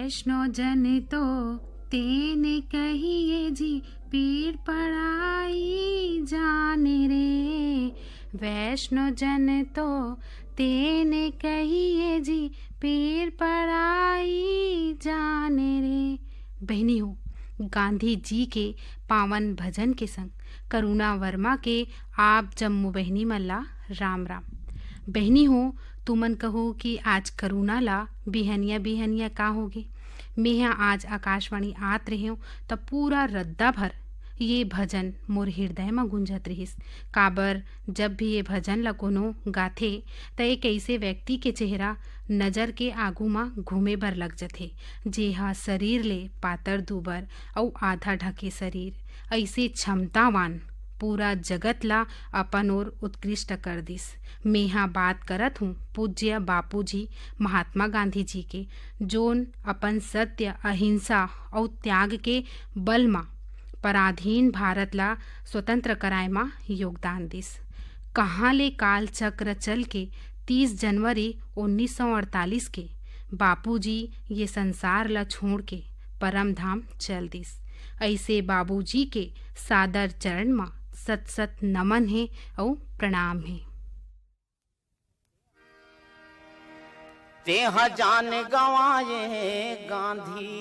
वैष्णो जन तो तेने कहिए जी, पीर पड़ाई जाने रे। वैष्णो जन तो तेने कहिए जी, पीर पड़ाई जाने रे। बहनी हो, गांधी जी के पावन भजन के संग करुणा वर्मा के आप जम्मू बहनी मल्ला राम राम। बहनी हो, तुमन कहो कि आज करुणा ला बिहनिया बिहनिया का होगे। मैं यहाँ आज आकाशवाणी आत रही हूँ तब पूरा रद्दा भर ये भजन मोर हृदय में गुंजत रहिस। काबर जब भी ये भजन ला कोनो गाथे त एक ऐसे व्यक्ति के चेहरा नजर के आगू में घूमे बर लग जथे, जेहा शरीर ले पातर दुबर अउ आधा ढके शरीर ऐसे क्षमतावान पूरा जगत ला अपन ओर उत्कृष्ट कर दिस। मैं यहाँ बात करत हूँ पूज्य बापूजी महात्मा गांधी जी के, जोन अपन सत्य अहिंसा और त्याग के बल मा पराधीन भारत ला स्वतंत्र कराए मा योगदान दिस। कहाँ ले काल चक्र चल के 30 जनवरी 1948 के बापूजी ये संसार ला छोड़ के परम धाम चल दिस। ऐसे बाबूजी के सादर चरण मा सत सत नमन है और प्रणाम है। तेहा जान गवाए गांधी,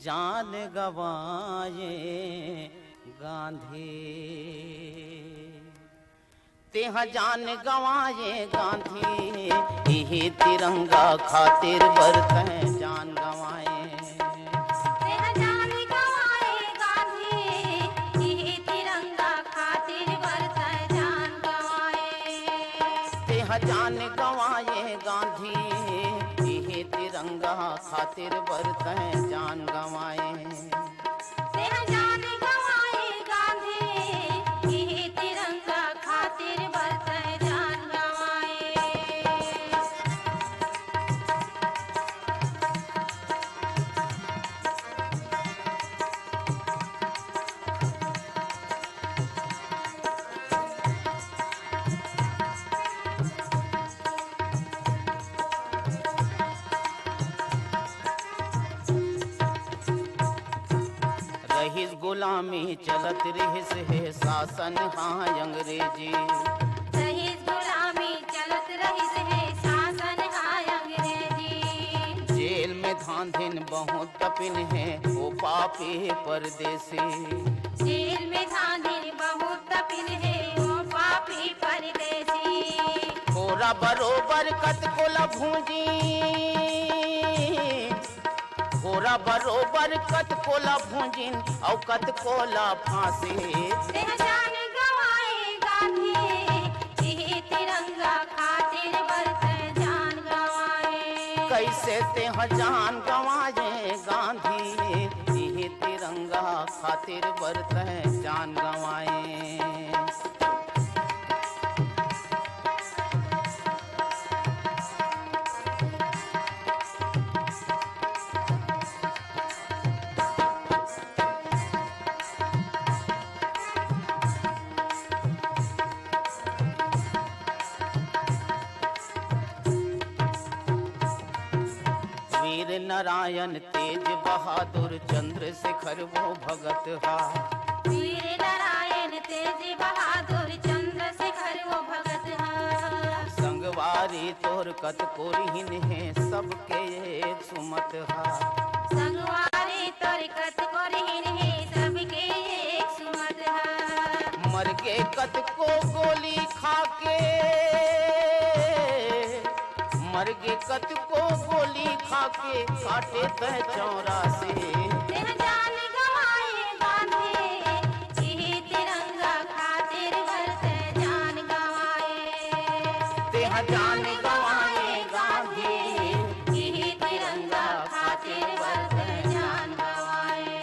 जान गवाए गांधी। तेहा जान गवाए गांधी, यही तिरंगा खातिर बरतें जान गवाए। जान गवाए गांधी, यही तिरंगा खातिर बरतें जान गवाए। जान गवाए गांधी, यही तिरंगा खातिर बरतें जान गवाए। रहीस गुलामी चलत रहिस है शासन हाँ अंग्रेजी। रहीस गुलामी चलत रहिस है शासन हाँ अंग्रेजी। जेल में धांधिन बहुत तपिन है वो पापी परदेसी। जेल में धांधिन बहुत तपिन है वो पापी परदेसी। थोड़ा बरोबर कत को लभूंजी, थोड़ा बरोबर कत कोला भूंजिन और कत कोला फांसी। जान गवाए गांधी, यही तिरंगा खातिर बरतें जान गवाए। कैसे तेह जान गवाए गांधी, यही तिरंगा खातिर बरतें जान गवाए। वीर नारायण तेज बहादुर चंद्रशेखर वो भगत हा। वीर नारायण तेज बहादुर चंद्रशेखर वो भगत हा। संगवारी तोर कत कोरिहिन है सबके एक सुमत हा। संगवारी तोर कत कोरिहिन है सबके एक सुमत हा। मर के कत को गोली खाके, मर के कत को गोली खाके काटे तह 84। जान गवाए गांधी, यही तिरंगा खातिर बरतें जान गवाए। तेह जान गवाए गांधी, यही तिरंगा खातिर बरतें जान गवाए।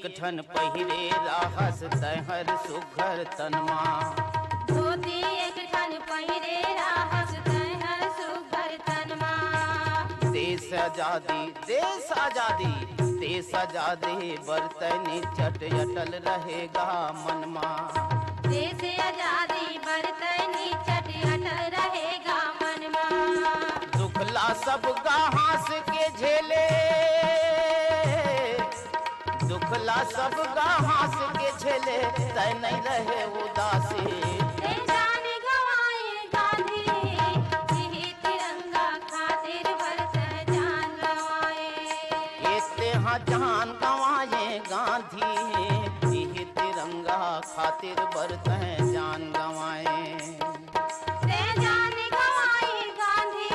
एक ठन पहिरे राहस तहर सुघर तनमा। धोती एक ठन पहिरे राहस तहर सुघर तनमा। देश आजादी देश आजादी देश आजादी बरतनी चट अटल रहेगा मनमा। देश आजादी बरतनी चट अटल रहेगा मनमा। दुखला सब हास के झेले दुखला सब हास के झेले तय नहीं रहे उदासी। जान गवाए गांधी यही तिरंगा खातिर बरत जान गवाए। इतने हाँ जान गवाए गांधी यही तिरंगा खातिर बरत जान गवाए। जान गवाए गांधी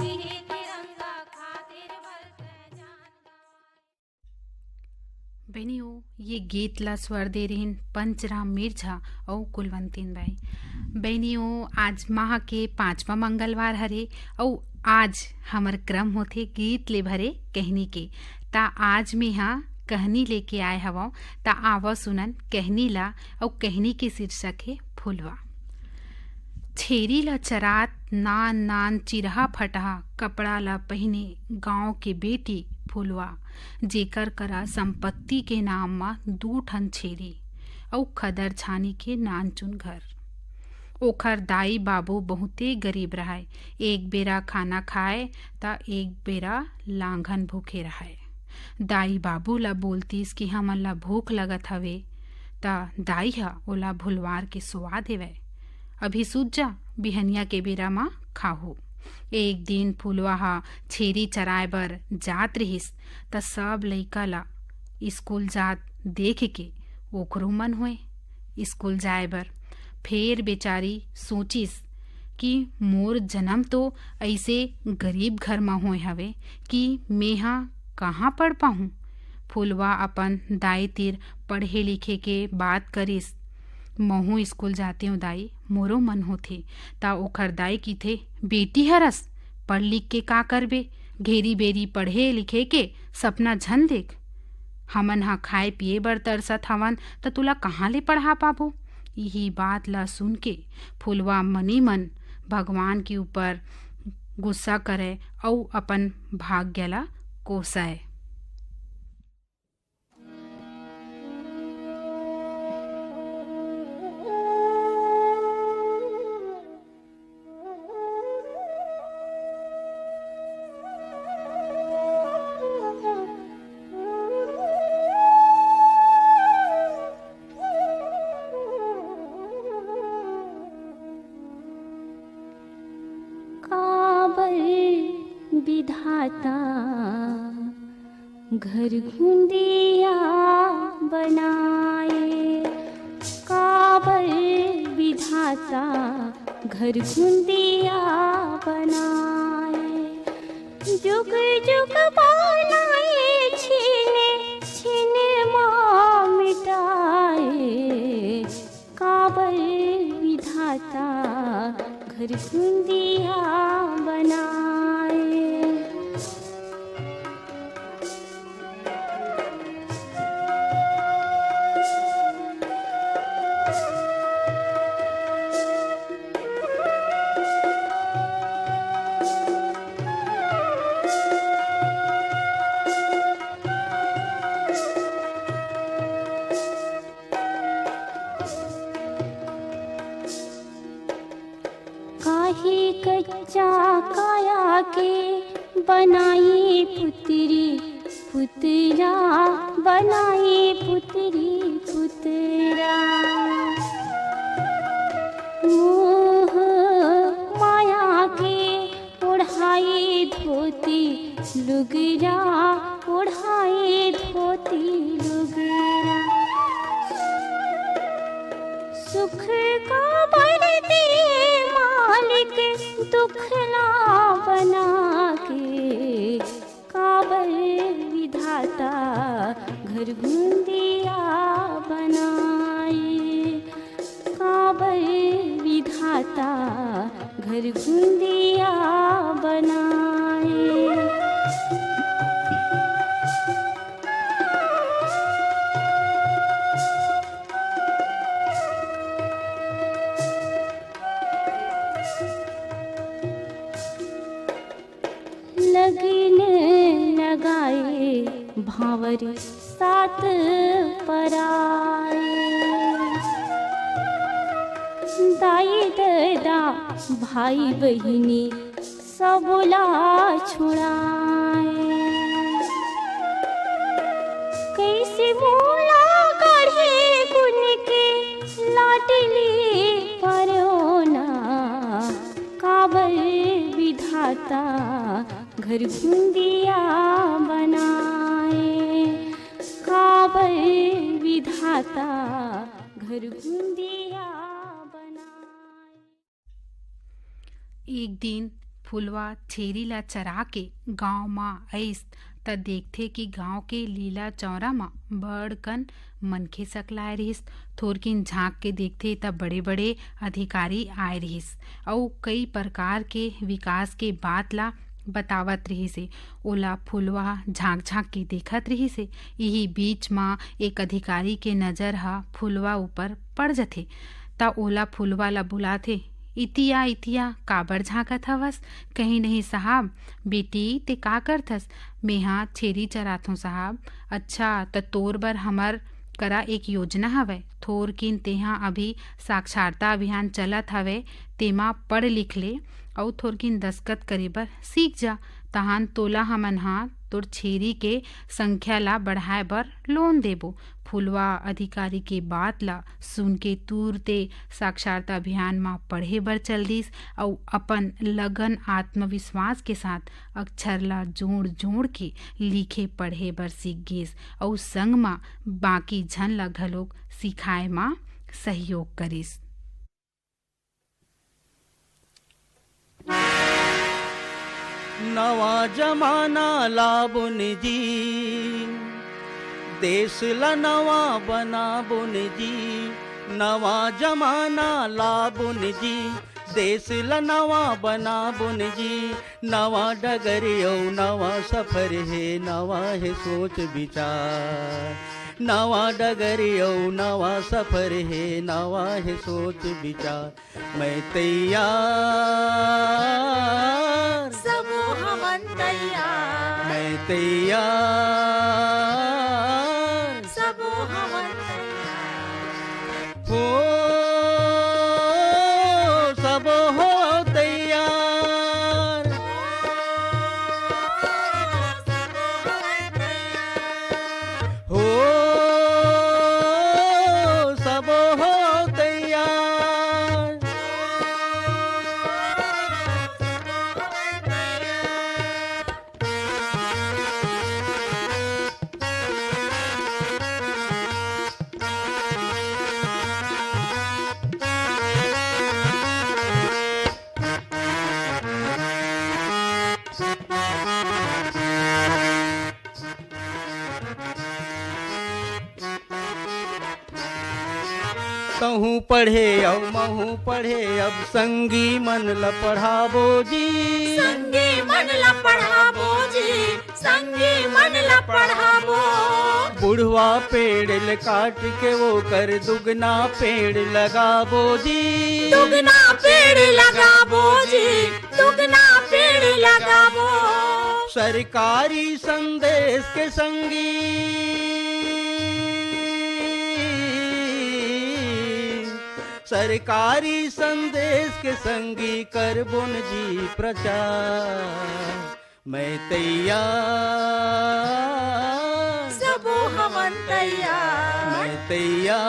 यही तिरंगा खातिर बरत जान गवाए। बहनियों, ये गीत ला स्वर दे रही पंचराम मिर्झा और कुलवंतीन बाई। बहनियों, आज माह के 5वां मंगलवार हरे और आज हमर क्रम होथे गीत ले भरे कहनी के। ता आज में हाँ कहनी लेके आए हवा। ता आवा सुनन कहनी ला और कहनी के शीर्षक है फुलवा। छेरी ला चरात नान नान चिरहा फटहा कपड़ा ला पहने गांव के बेटी फुलवा। जेकर करा संपत्ति के नाम मा 2 ठन छेरी और खदर छानी के नान चुन घर। ओखर दाई बाबू बहुते गरीब रहाय। एक बेरा खाना खाए ता एक बेरा लांघन भूखे रहाय। दाई बाबू ला बोलतीस कि हमन ला भूख लगत हवे ता दाई हा ओला भुलवार के सुवा देवे। अभी सूझ जा बिहनिया के बेरा मा खाहू। एक दिन फुलवा हा छेरी चराए बर जात रहिस त सब लइका ला स्कूल जात देख के ओकरो मन होए स्कूल जाए बर। फेर बेचारी सोचिस कि मोर जन्म तो ऐसे गरीब घर में होए हवे कि मेहा कहाँ पढ़ पाहूँ। फुलवा अपन दाई तीर पढ़े लिखे के बात करिस। महू स्कूल जाते हूँ दाई, मोरो मन होथे। ता ओखर दाई की थे, बेटी हरस पढ़ लिख के का करबे, घेरी बेरी पढ़े लिखे के सपना झन देख। हमन हा खाए पिए बर तरसत हवन त तुला कहाँ ले पढ़ा पाबो। यही बात ला सुन के फुलवा मनी मन भगवान के ऊपर गुस्सा करे और अपन भाग्य ला कोसाए। विधाता घर घुंदिया बनाए। काबर विधाता घर घुंदिया बनाए। जुग जुग बनाए छीने छीने माँ मिटाए। काबर विधाता घर घुंदिया बनाए। कच्चा काया के बनाई पुतरी पुतरा। बनाई पुतरी पुतरा। मोह माया के ओढ़ाई धोती लुगरा। ओढ़ाई धोती लुगरा। सुख का बढ़ती मालिक दुखला बना के। काबर विधाता घर घुंदिया बनाए। काबर विधाता घर घुंदिया बनाए। भावर सात पराए। दाई दादा भाई बहिनी सबला छुड़ाए। कैसे मोला गढ़े गुन के लाडली परोना, काबर विधाता घर बूंदिया बनाए। काबर विधाता घर बूंदिया बनाए। एक दिन फुलवा छेरी ला चरा के गांव मा आइस त देखथे कि गांव के लीला चौरा मा बड़कन मनखे सकलाए रहिस। थोरकिन झांक के देखथे त बड़े बड़े अधिकारी आए रहिस अउ कई प्रकार के विकास के बात ला बतावत रहिसे। ओला फुलवा झांक झांक के देखत रहिसे। यही बीच मा एक अधिकारी के नजर ह फुलवा ऊपर पड़ जथे त ओला फुलवा ला बुलाथे। इतिया इतिया काबर झांकत हवस? कहीं नहीं साहब। बेटी ते का करथस? मेहा छेरी चराथों साहब। अच्छा त तोर बर हमर करा एक योजना हवय। थोरकिन तेहा अभी साक्षरता अभियान चलत हवे, तेमा पढ़ लिख ले अउ थोरकिन दस्खत करे बर सीख जा। तहान तोला हमन हा तोर छेरी के संख्या ला बढ़ाए बर लोन देबो। फुलवा अधिकारी के बात ला सुन के तुरते साक्षरता अभियान मा पढ़े बर चल दिस अउ अपन लगन आत्मविश्वास के साथ अक्षर ला जोड़ जोड़ के लिखे पढ़े बर सीख गिस अउ संग मा बाकी झन ला घलोक सिखाए मा सहयोग करिस। नवा जमाना लाबुन जी, देश ला नवा बनाबुन जी। नवा जमाना लाबुन जी, देश ला नवा बनाबुन जी। नवा डगर अउ नवा सफर है, नवा है सोच विचार। नवा डगर अउ नवा सफर है, नवा है सोच विचार। मैं तैयार, सबो हमन तैयार। मैं तैयार, सबो हमन तैयार। हो सब हो तैयार। सबो हमन तैयार। हो सब हो तैयार। तहूँ पढ़े अब महू पढ़े, अब संगी मन ल पढ़ाबो जी। संगी मन ला पढ़ाबो जी, संगी मन ला पढ़ाबो। बुढ़वा पेड़ ल काट के वो कर दुगना पेड़ लगाबो जी। दुगना पेड़ लगाबो जी, दुगना पेड़ लगाबो। सरकारी संदेश के संगी, सरकारी संदेश के संगी करबुन जी प्रचार। मैं तैयार, सबो हमन तैयार। मैं तैयार,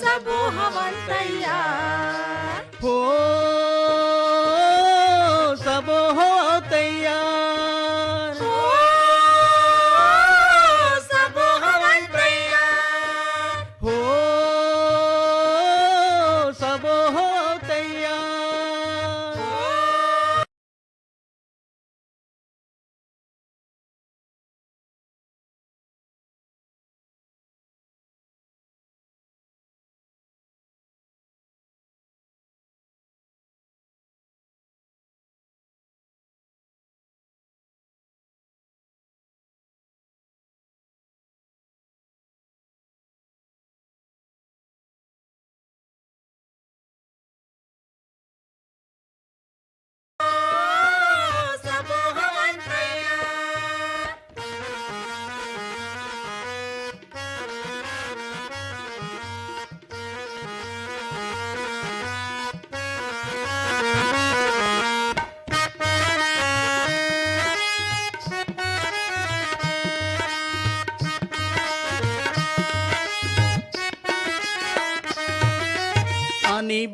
सबो हमन तैयार। हो सब हो तैयार। ओ, सबो हमन तैयार। हो सब हो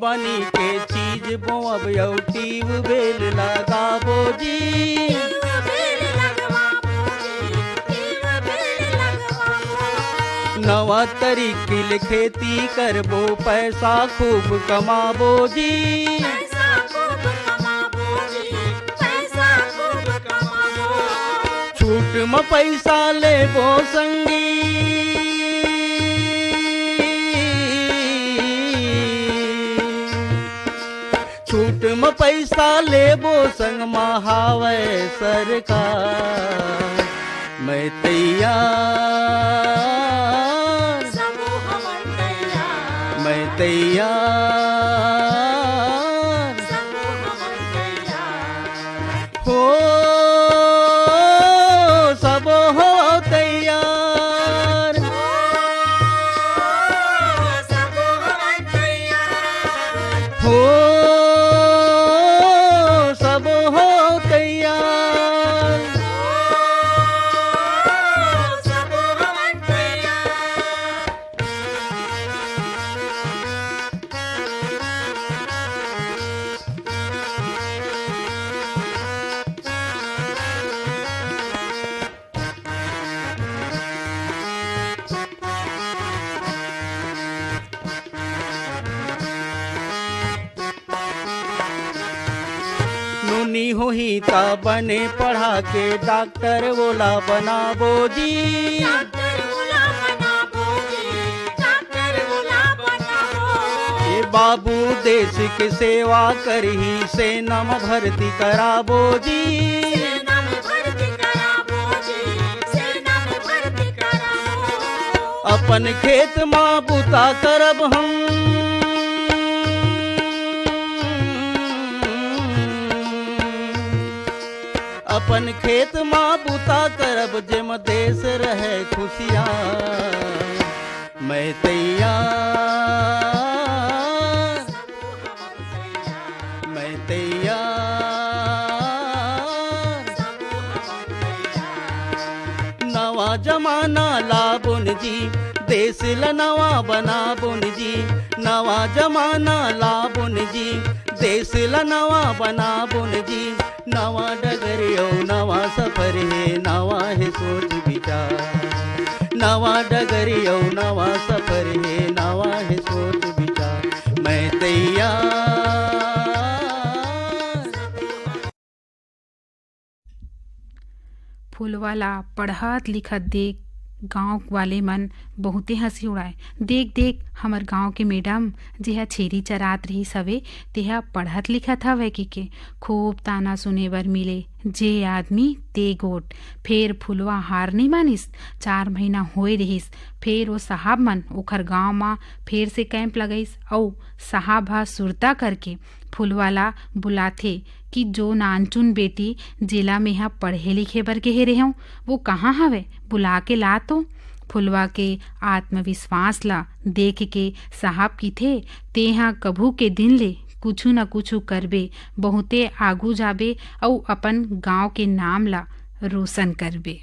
बनी के चीज बोअब यौ ट्यूबवेल लगाबो जी। नवा तरीकिल खेती करबो पैसा खूब कमाबो जी। छूट में पैसा लेबो संगी, छूट में पैसा लेबो संग महावे सरकार। मैं तैयार, मैं तैयार हो, सब हो तैयार हो, सब हो तैयार। नुनी होही ता बने पढ़ा के डॉक्टर बोला बनाबो जी। ये बाबू देश के सेवा करही सेना में भर्ती कराबो जी। अपन खेत माँ बुता करब हम, अपन खेत माँ बुता करब जेम देश रहे खुशियाँ। मैं तैयार, मैं तैयार। नवा जमाना लाबुन जी, देश ल नवा बनाबुन जी। नवा जमाना लाबुन जी, देश ल नवा बनाबुन जी। नवा डगरियो नवा सफर है, नवा है सोच विचार। नवा डगरियो नवा सफर है, नवा है सोच विचार। मैं तैयार। फूलवाला पढ़त लिखत देख गांव वाले मन बहुते हंसी उड़ाए। देख देख हमर गांव के मैडम जेहा छेरी चरात रही सवे तेहा पढ़त लिखत हवे के खूब ताना सुने बर मिले। जे आदमी ते गोट। फेर फुलवा हार नहीं मानिस। 4 महीना होए रहिस। फेर वो साहब मन ओखर गांव में फेर से कैंप लगाइस और साहब हा सुरता करके फुलवाला बुलाथे कि जो नानचुन बेटी जिला में हा पढ़े लिखे बर के रहे हूँ वो कहाँ हवे, बुला के ला तो। फुलवा के आत्मविश्वास ला देख के साहब की थे तेहा कभू के दिन ले कुछु न कुछु करबे, बहुते आगू जाबे और अपन गांव के नाम ला रोशन करबे।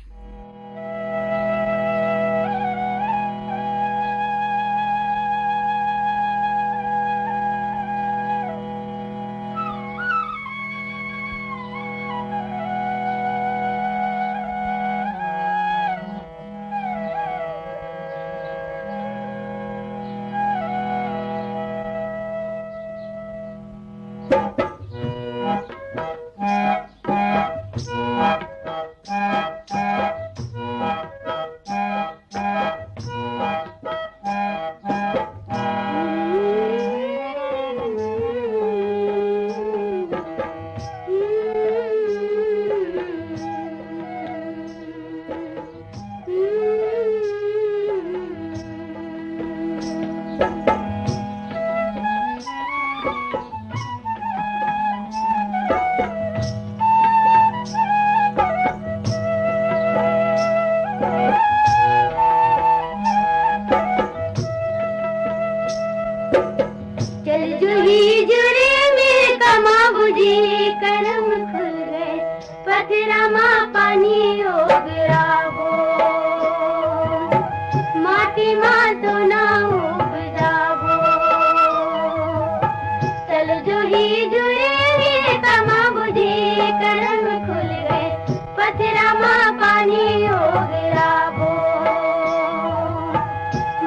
जंगी जुड़े वीर तमा बुझे करम खुल गए पथरा माँ पानी हो गिरा वो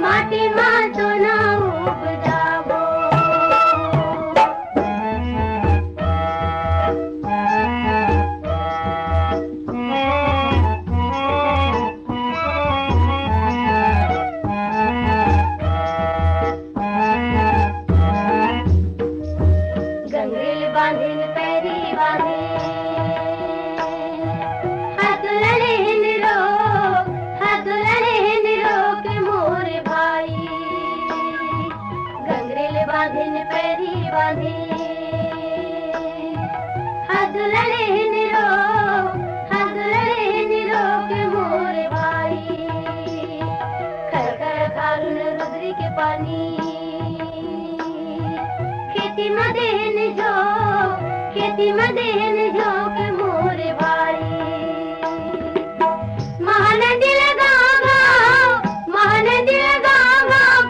माटी माँ सोना उपजावो गंगेल बांधिन पैरी बांधे हाथ लड़े निरो के मोर भाई गंगरेल बांधिन पैरी बांधे हाथ लड़े निरो के मोर भाई खर खर खारुन रुद्री के पानी खेती मदेन जो के मोर भाई महानदी लगा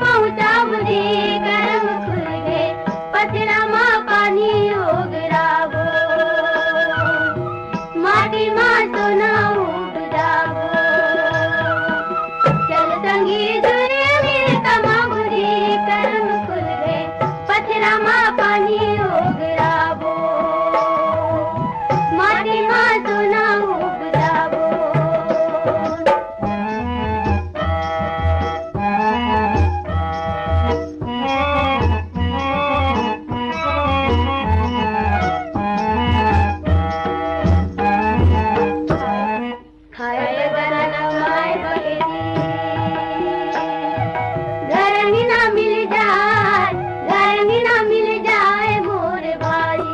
पहुंचा बुझे करम खुल गए पथरा माँ पानी हो गिरावो माटी माँ सोना उपजावो चल संगी जुड़े वीर तमा बुझे करम खुल गए पथरा माँ पानी हो गिरावो माटी माँ सोना उपजावो खाए बनाना माए बहेरी घर में ना मिल जाए मोर भाई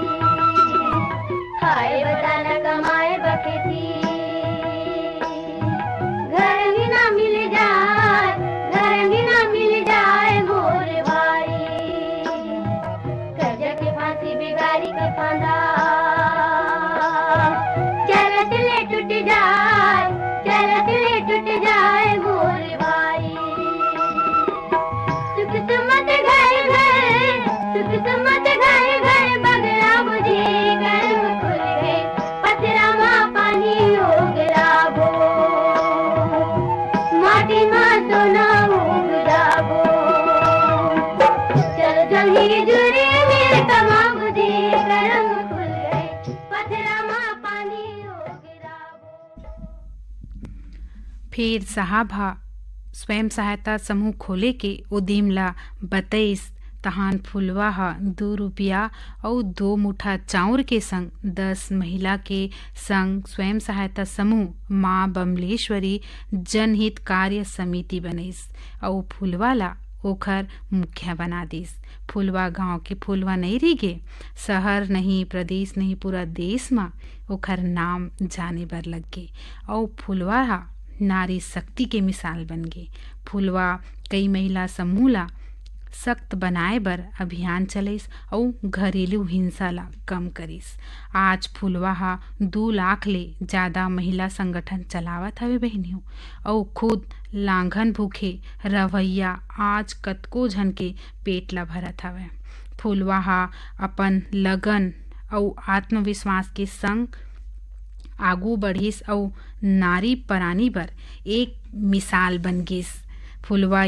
खाए बताना कमाए बखेती घर में ना मिल जाए मोर भाई कर्जा के फांसी बिगाड़ी के फांदा चलत ले टूट जाए मोर भाई सुख सुमत घर बगड़ा बुझे गर्म खुल गए पथरा माँ पानी हो गिरावो माटी माँ सोना उपजावो चल जंगी जुड़े वीर तमा बुझे गर्म खुल गए पथरा माँ पानी हो गिरावो। फिर साहब हा स्वयं सहायता समूह खोले के उदीमला बतईस तहान फुलवा हा 2 रुपया और 2 मुठा चाउर के संग 10 महिला के संग स्वयं सहायता समूह माँ बमलेश्वरी जनहित कार्य समिति बनईस और फुलवाला ओखर मुखिया बना दिस। फुलवा गांव के फुलवा नहीं रहीगे, शहर नहीं, प्रदेश नहीं, पूरा देश में ओखर नाम जाने बर लग गे और फुलवा हा नारी शक्ति के मिसाल बन गे। फुलवा कई महिला समूह ला सख्त बनाए बर अभियान चलिस और घरेलू हिंसा ला कम करिस। आज फुलवा हा 2 लाख ले ज़्यादा महिला संगठन चलावत हवे बहनियों और खुद लांघन भूखे रवैया आज कतको झन के पेट ला भरत हवे। फुलवा हा अपन लगन और आत्मविश्वास के संग आगू बढ़िस और नारी परानी बर एक मिसाल बन गिस। फुलवा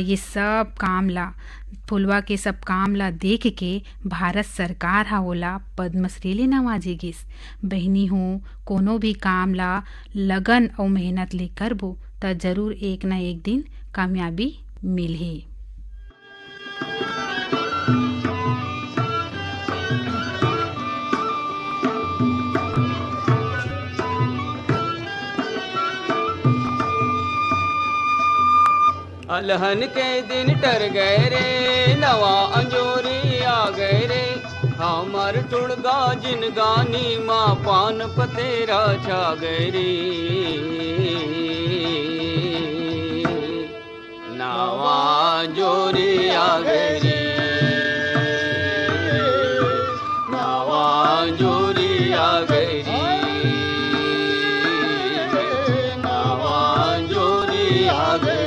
के सब काम ला देख के भारत सरकार हा ओला पद्मश्री ले नवाजे गिस। बहनी हो कोनो भी काम ला लगन और मेहनत ले करबो त जरूर एक न एक दिन कामयाबी मिलही। अलहन के दिन टर गए रे, नवा अंजोरी आ गए रे, हमार टुड़गा जिन गानी माँ पान पतेरा छा गए रे। नवा अंजोरी आ गए रे, नवा अंजोरी आ गए रे, नवा अंजोरी आ गए।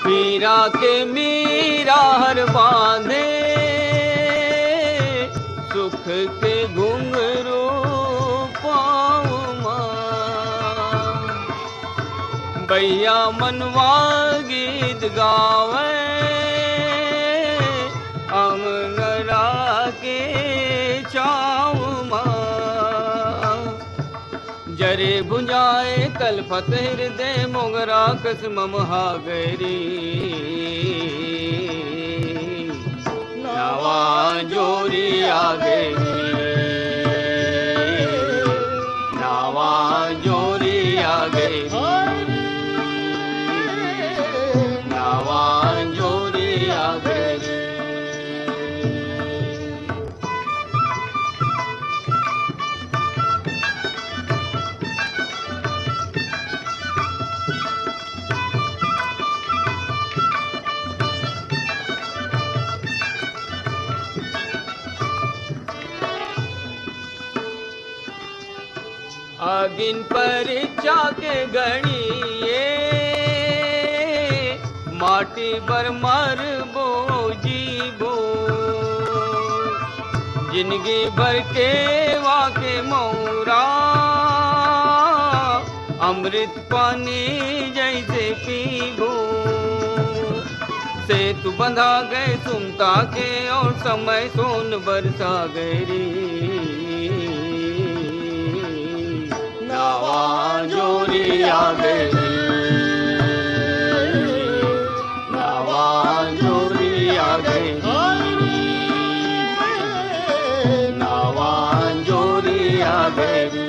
मीरा के मीरा हर बांधे, सुख के घुंघरू पाँव माँ। भैया मनवा गीत गावे, अमरा के चाव माँ। जरे भुंजाए तलपत हृदय, मोगरा कसम महागरी। नवा जोरी आ गई, नवा जोरी आ गई, नवा जोरी आ गई। आगिन परीक्षा के गणिए, माटी पर मर बो जीबो। जिंदगी भर के वाके मौरा, अमृत पानी जैसे पीबो। सेतु बंधा गए सुमता के, और समय सोन बरसा गई। नवा जोरी आ गई, नवा जोरी आ गई, नवा जोरी आ गई।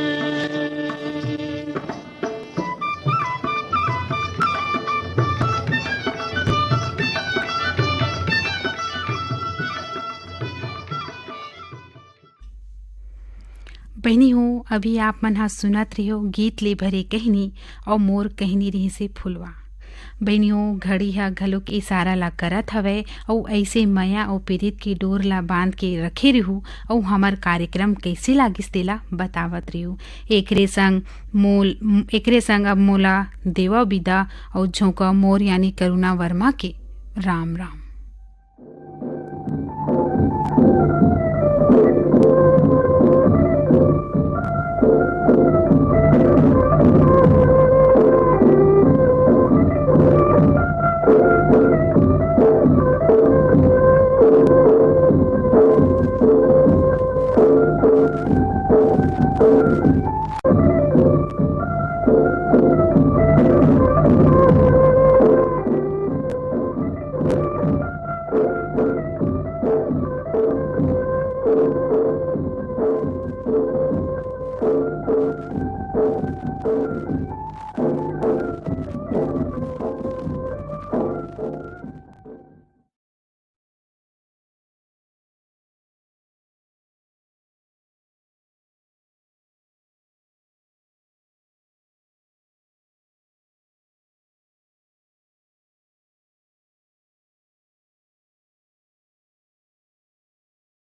बहनी हो, अभी आप मन हा सुनत रहियो गीत ले भरे कहनी और मोर कहनी रही से फुलवा। बहनियों, घड़ी हा घलो के इशारा ला करत हवे और ऐसे मया और पीड़ित की डोर ला बांध के रखे रहू और हमार कार्यक्रम कैसे लागिस तेला बतावत रहू। एकरे संग अब मोला देवा विदा और झोंका मोर यानी करुणा वर्मा के राम राम।